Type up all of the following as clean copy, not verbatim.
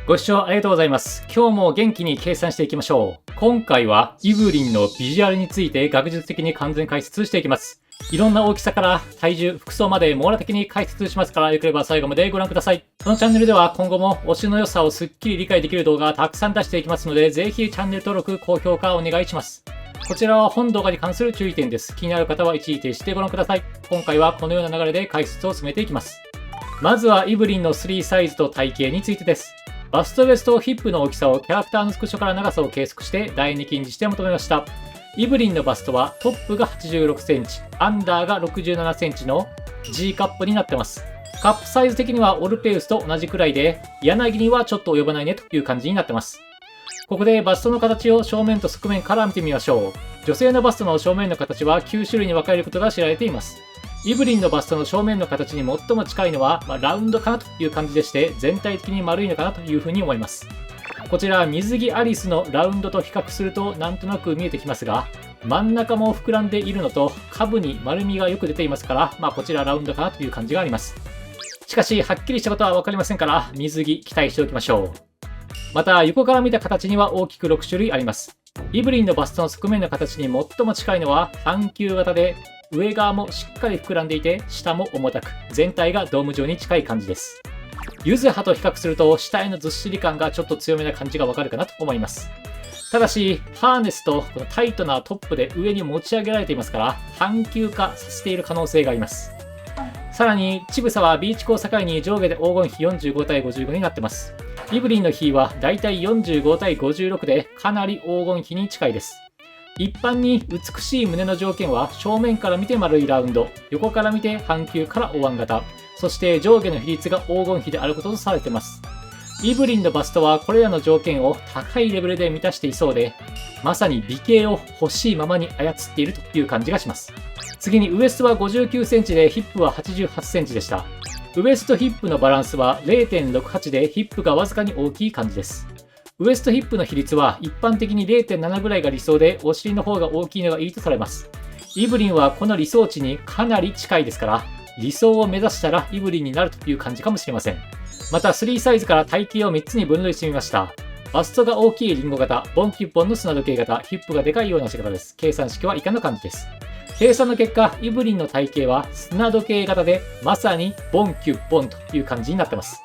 ご視聴ありがとうございます。今日も元気に計算していきましょう。今回はイブリンのビジュアルについて学術的に完全解説していきます。いろんな大きさから体重、服装まで網羅的に解説しますから、よければ最後までご覧ください。このチャンネルでは今後も推しの良さをすっきり理解できる動画をたくさん出していきますので、ぜひチャンネル登録、高評価お願いします。こちらは本動画に関する注意点です。気になる方は一時停止してご覧ください。今回はこのような流れで解説を進めていきます。まずはイブリンの3サイズと体型についてです。バストウエストヒップの大きさをキャラクターのスクショから長さを計測して第2近似して求めました。イブリンのバストはトップが86センチ、アンダーが67センチの G カップになってます。カップサイズ的にはオルペウスと同じくらいで、柳にはちょっと及ばないねという感じになってます。ここでバストの形を正面と側面から見てみましょう。女性のバストの正面の形は9種類に分かれることが知られています。イブリンのバストの正面の形に最も近いのは、ラウンドかなという感じでして、全体的に丸いのかなというふうに思います。こちら水着アリスのラウンドと比較するとなんとなく見えてきますが、真ん中も膨らんでいるのと下部に丸みがよく出ていますから、こちらラウンドかなという感じがあります。しかしはっきりしたことは分かりませんから、水着期待しておきましょう。また横から見た形には大きく6種類あります。イブリンのバストの側面の形に最も近いのは半球型で、上側もしっかり膨らんでいて下も重たく、全体がドーム状に近い感じです。ユズハと比較すると下へのずっしり感がちょっと強めな感じがわかるかなと思います。ただしハーネスとこのタイトなトップで上に持ち上げられていますから、半球化させている可能性があります。さらに乳房はビーチコを境に上下で黄金比45対55になってます。イブリンの比はだいたい45対56でかなり黄金比に近いです。一般に美しい胸の条件は正面から見て丸いラウンド、横から見て半球からお椀型、そして上下の比率が黄金比であることとされています。イブリンのバストはこれらの条件を高いレベルで満たしていそうで、まさに美形を欲しいままに操っているという感じがします。次にウエストは59センチでヒップは88センチでした。ウエストヒップのバランスは 0.68 でヒップがわずかに大きい感じです。ウエストヒップの比率は一般的に 0.7 ぐらいが理想で、お尻の方が大きいのがいいとされます。イブリンはこの理想値にかなり近いですから、理想を目指したらイブリンになるという感じかもしれません。また3サイズから体型を3つに分類してみました。バストが大きいリンゴ型、ボンキュッポンの砂時計型、ヒップがでかいような仕方です。計算式は以下の感じです。計算の結果、イブリンの体型は砂時計型で、まさにボンキュッポンという感じになってます。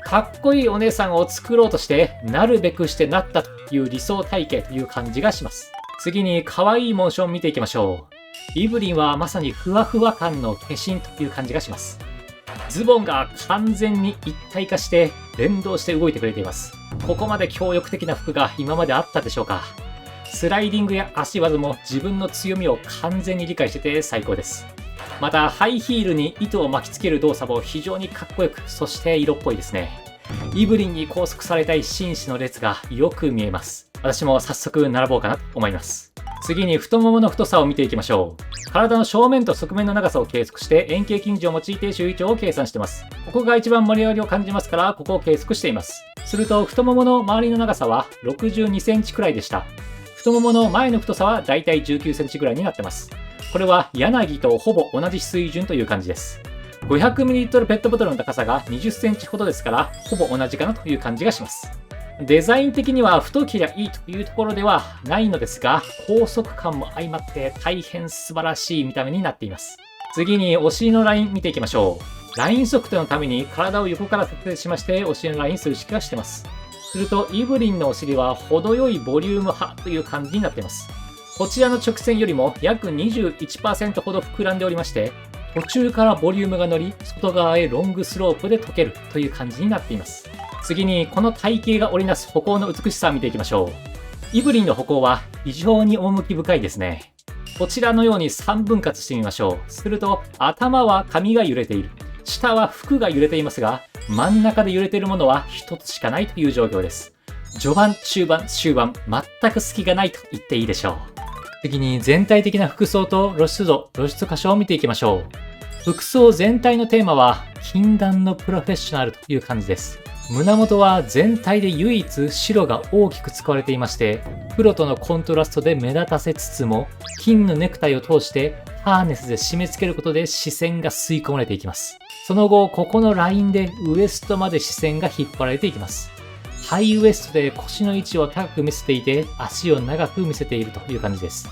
かっこいいお姉さんを作ろうとしてなるべくしてなったという理想体型という感じがします。次に可愛いモーション見ていきましょう。イブリンはまさにふわふわ感の化身という感じがします。ズボンが完全に一体化して連動して動いてくれています。ここまで強力的な服が今まであったでしょうか。スライディングや足技も自分の強みを完全に理解してて最高です。またハイヒールに糸を巻きつける動作も非常にかっこよく、そして色っぽいですね。イブリンに拘束されたい紳士の列がよく見えます。私も早速並ぼうかなと思います。次に太ももの太さを見ていきましょう。体の正面と側面の長さを計測して円形近似を用いて周囲長を計算しています。ここが一番盛り上がりを感じますから、ここを計測しています。すると太ももの周りの長さは62センチくらいでした。太ももの前の太さはだいたい19センチぐらいになってます。これは柳とほぼ同じ水準という感じです。500ml ペットボトルの高さが20センチほどですから、ほぼ同じかなという感じがします。デザイン的には太けりゃいいというところではないのですが、高速感も相まって大変素晴らしい見た目になっています。次にお尻のライン見ていきましょう。ライン測定のために体を横から設定しまして、お尻のライン数式がしています。するとイブリンのお尻は程よいボリューム派という感じになっています。こちらの直線よりも約 21% ほど膨らんでおりまして、途中からボリュームが乗り、外側へロングスロープで溶けるという感じになっています。次にこの体型が織りなす歩行の美しさを見ていきましょう。イブリンの歩行は非常に趣深いですね。こちらのように3分割してみましょう。すると頭は髪が揺れている、下は服が揺れていますが、真ん中で揺れているものは一つしかないという状況です。序盤、中盤、終盤、全く隙がないと言っていいでしょう。次に全体的な服装と露出度、露出箇所を見ていきましょう。服装全体のテーマは禁断のプロフェッショナルという感じです。胸元は全体で唯一白が大きく使われていまして、黒とのコントラストで目立たせつつも、金のネクタイを通してハーネスで締め付けることで視線が吸い込まれていきます。その後、ここのラインでウエストまで視線が引っ張られていきます。ハイウエストで腰の位置を高く見せていて、足を長く見せているという感じです。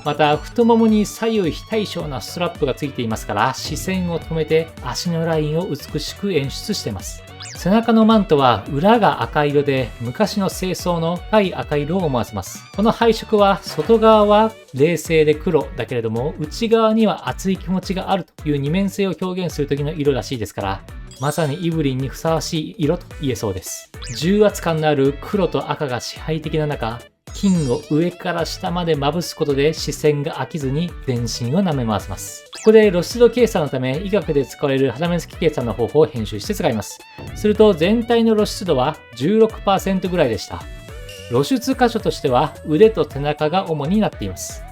また、太ももに左右非対称なストラップがついていますから、視線を止めて足のラインを美しく演出しています。背中のマントは裏が赤色で、昔の清掃の深い赤色を思わせます。この配色は外側は冷静で黒だけれども、内側には熱い気持ちがあるという二面性を表現する時の色らしいですから、まさにイブリンにふさわしい色と言えそうです。重圧感のある黒と赤が支配的な中、金を上から下までまぶすことで視線が飽きずに全身を舐め回せます。ここで露出度計算のため医学で使われる肌面積計算の方法を編集して使います。すると全体の露出度は 16% ぐらいでした。露出箇所としては腕と背中が主になっています。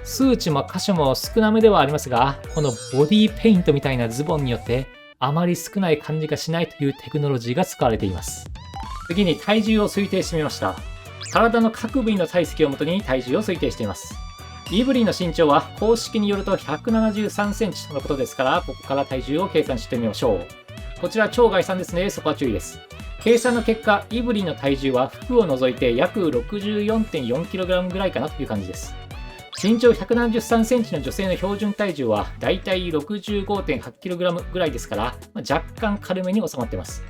数値も箇所も少なめではありますが、このボディペイントみたいなズボンによってあまり少ない感じがしないというテクノロジーが使われています。次に体重を推定してみました。体の各部位の体積をもとに体重を推定しています。イブリンの身長は公式によると173センチのことですから、ここから体重を計算してみましょう。こちら超概算ですので、そこは注意です。計算の結果、イブリンの体重は服を除いて約 64.4kg ぐらいかなという感じです。身長173センチの女性の標準体重はだいたい 65.8kg ぐらいですから、若干軽めに収まっています。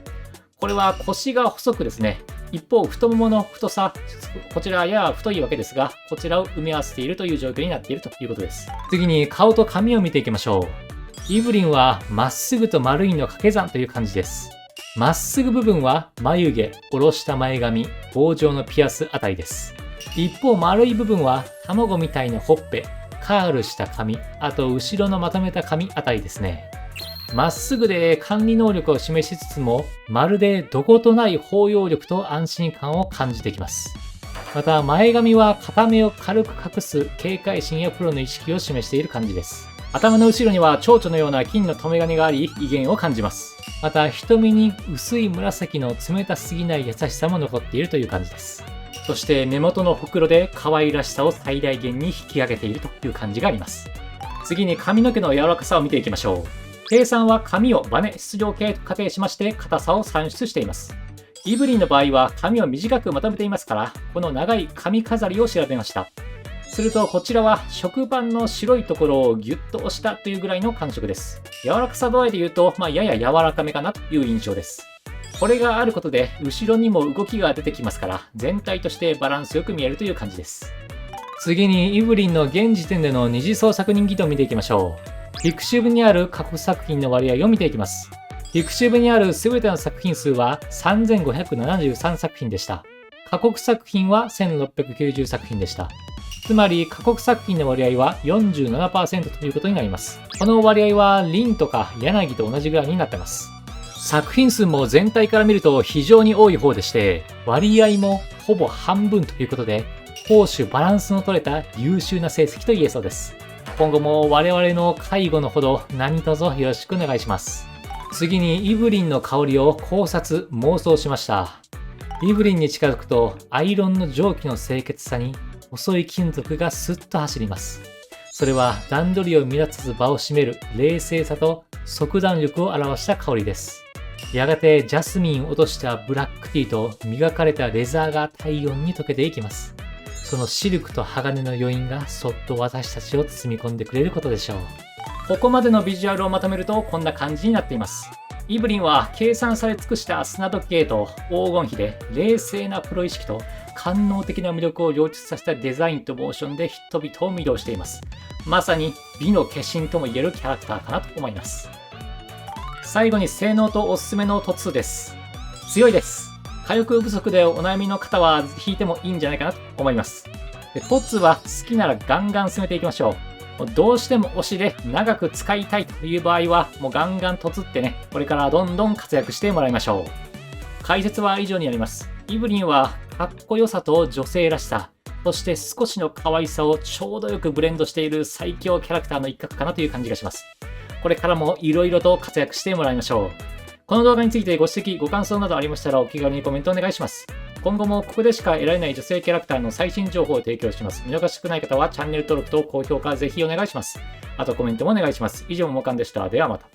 これは腰が細くですね。一方、太ももの太さ、こちらはやや太いわけですが、こちらを埋め合わせているという状況になっているということです。次に顔と髪を見ていきましょう。イブリンはまっすぐと丸いの掛け算という感じです。まっすぐ部分は眉毛、下ろした前髪、棒状のピアスあたりです。一方、丸い部分は卵みたいなほっぺ、カールした髪、あと後ろのまとめた髪あたりですね。まっすぐで管理能力を示しつつも、まるでどことない包容力と安心感を感じてきます。また、前髪は片目を軽く隠す警戒心やプロの意識を示している感じです。頭の後ろには蝶々のような金の留め金があり、威厳を感じます。また、瞳に薄い紫の冷たすぎない優しさも残っているという感じです。そして目元のほくろで可愛らしさを最大限に引き上げているという感じがあります。次に髪の毛の柔らかさを見ていきましょう。計算は髪をバネ出場系と仮定しまして硬さを算出しています。イブリンの場合は髪を短くまとめていますから、この長い髪飾りを調べました。するとこちらは食パンの白いところをギュッと押したというぐらいの感触です。柔らかさ度合いで言うと、やや柔らかめかなという印象です。これがあることで後ろにも動きが出てきますから、全体としてバランスよく見えるという感じです。次にイブリンの現時点での二次創作人気度を見ていきましょう。ピクシブにある過去作品の割合を見ていきます。ピクシブにある全ての作品数は3573作品でした。過去作品は1690作品でした。つまり過去作品の割合は 47% ということになります。この割合はリンとか柳と同じぐらいになっています。作品数も全体から見ると非常に多い方でして、割合もほぼ半分ということで、攻守バランスの取れた優秀な成績と言えそうです。今後も我々の介護のほど何卒よろしくお願いします。次にイブリンの香りを考察・妄想しました。イブリンに近づくとアイロンの蒸気の清潔さに細い金属がスッと走ります。それは段取りを乱さず場を占める冷静さと即断力を表した香りです。やがてジャスミンを落としたブラックティーと磨かれたレザーが体温に溶けていきます。そのシルクと鋼の余韻がそっと私たちを包み込んでくれることでしょう。ここまでのビジュアルをまとめるとこんな感じになっています。イブリンは計算され尽くした砂時計と黄金比で冷静なプロ意識と官能的な魅力を両立させたデザインとモーションで人々を魅了しています。まさに美の化身とも言えるキャラクターかなと思います。最後に性能とおすすめの凸です。強いです。火力不足でお悩みの方は引いてもいいんじゃないかなと思います。凸は好きならガンガン進めていきましょう。どうしても推しで長く使いたいという場合はもうガンガン凸ってね、これからどんどん活躍してもらいましょう。解説は以上になります。イブリンはかっこよさと女性らしさ、そして少しの可愛さをちょうどよくブレンドしている最強キャラクターの一角かなという感じがします。これからも色々と活躍してもらいましょう。この動画についてご指摘、ご感想などありましたらお気軽にコメントお願いします。今後もここでしか得られない女性キャラクターの最新情報を提供します。見逃したくない方はチャンネル登録と高評価ぜひお願いします。あとコメントもお願いします。以上、ももかんでした。ではまた。